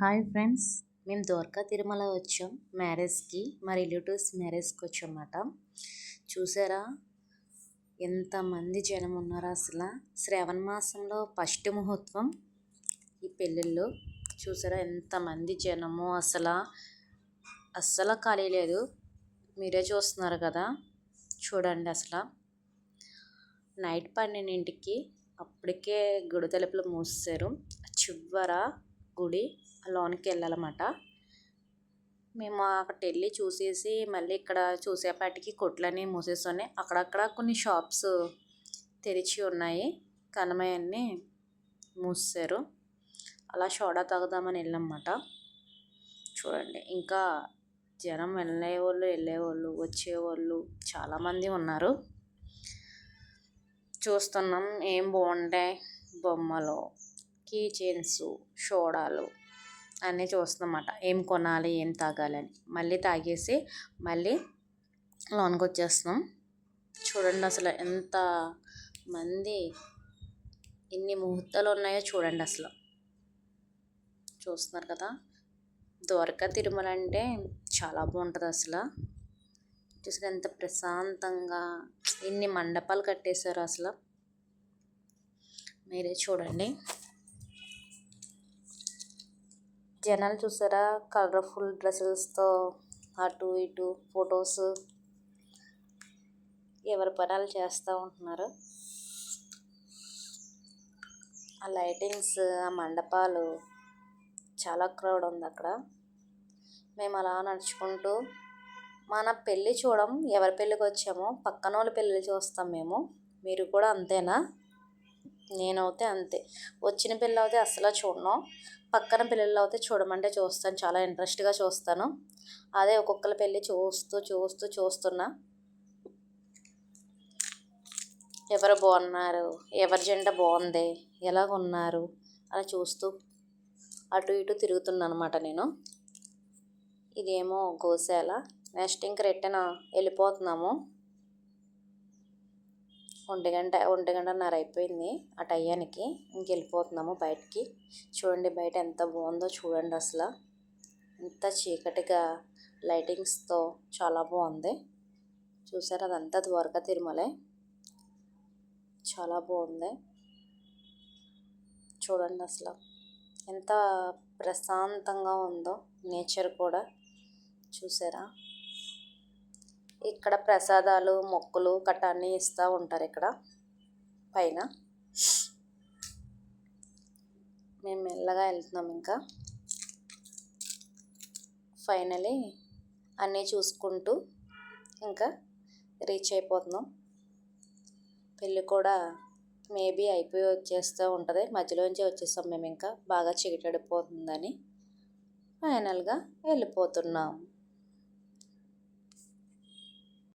Hi friends, మేము ద్వారకా తిరుమల వచ్చాం మ్యారేజ్కి. మా రిలేటివ్స్ మ్యారేజ్కి వచ్చామన్నమాట. చూసారా ఎంతమంది జనం ఉన్నారో అసలు. శ్రావణ మాసంలో ఫస్ట్ ముహూర్తం ఈ పెళ్ళిళ్ళు. చూసారా ఎంతమంది జనము, అస్సలు ఖాళీ లేదు. మీరే చూస్తున్నారు కదా, చూడండి అసలు. నైట్ 12కి అప్పటికే గుడి తలుపులు మూసేశారు. చివర గుడి లోనికి వెళ్ళాలన్నమాట. మేము అక్కడికి వెళ్ళి చూసేసి మళ్ళీ ఇక్కడ చూసేపాటికి కొట్లన్నీ మూసేసి అక్కడక్కడ కొన్ని షాప్స్ తెరిచి ఉన్నాయి, కనమయన్నీ మూసేశారు. అలా సోడా తాగుదామని వెళ్ళామన్నమాట. చూడండి ఇంకా జనం వెళ్ళేవాళ్ళు వచ్చేవాళ్ళు చాలామంది ఉన్నారు. చూస్తున్నాం ఏం బాగుంటాయి బొమ్మలు, కీ చైన్స్, సోడాలు అన్నీ చూస్తున్నమాట. ఏం కొనాలి ఏం తాగాలని మళ్ళీ తాగేసి మళ్ళీ లోనికి వచ్చేస్తున్నాం. చూడండి అసలు ఎంత మంది, ఎన్ని ముహూర్తాలు ఉన్నాయో చూడండి అసలు. చూస్తున్నారు కదా, ద్వారకా తిరుమల అంటే చాలా బాగుంటుంది అసలు. చూసారు ఎంత ప్రశాంతంగా ఎన్ని మండపాలు కట్టేశారు అసలు. మీరే చూడండి. జనాలు చూసారా కలర్ఫుల్ డ్రెస్సెస్తో అటు ఇటు ఫొటోస్ ఎవరి పనాలు చేస్తూ ఉంటున్నారు. ఆ లైటింగ్స్, ఆ మండపాలు, చాలా క్రౌడ్ ఉంది అక్కడ. మేము అలా నడుచుకుంటూ మన పెళ్ళి చూడం, ఎవరి పెళ్ళికి వచ్చామో పక్కన వాళ్ళ పెళ్ళి చూస్తాం మేము. మీరు కూడా అంతేనా? నేనైతే అంతే. వచ్చిన పెళ్ళి అయితే అస్సలు చూడను, పక్కన పెళ్ళిళ్ళు అయితే చూడమంటే చూస్తాను, చాలా ఇంట్రెస్ట్గా చూస్తాను. అదే ఒక్కొక్కరి పెళ్ళి చూస్తున్నా ఎవరు బాగున్నారు, ఎవరి జంట బాగుంది, ఎలాగున్నారు అలా చూస్తూ అటు ఇటు తిరుగుతున్నాను అన్నమాట నేను. ఇదేమో గోశాల. నెక్స్ట్ ఇంక రిటర్న్ వెళ్ళిపోతున్నాము. 1:30 అయిపోయింది ఆ టయానికి. వెళ్ళిపోతున్నాము బయటికి. చూడండి బయట ఎంత బాగుందో చూడండి అసలు. ఎంత చీకటిగా లైటింగ్స్తో చాలా బాగుంది. చూసారు అదంతా ద్వారకా తిరుమలే. చాలా బాగుంది చూడండి అసలు. ఎంత ప్రశాంతంగా ఉందో నేచర్ కూడా. చూసారా ఇక్కడ ప్రసాదాలు మొక్కులు కట్ట అన్నీ ఇస్తూ ఉంటారు ఇక్కడ పైన. మేము మెల్లగా వెళ్తున్నాం. ఇంకా ఫైనలీ అన్నీ చూసుకుంటూ ఇంకా రీచ్ అయిపోతున్నాం. పెళ్ళి కూడా మేబీ అయిపోయి వచ్చేస్తూ ఉంటుంది. మధ్యలోంచి వచ్చేస్తాం మేము, ఇంకా బాగా చీకటిపోతుందని ఫైనల్గా వెళ్ళిపోతున్నాం.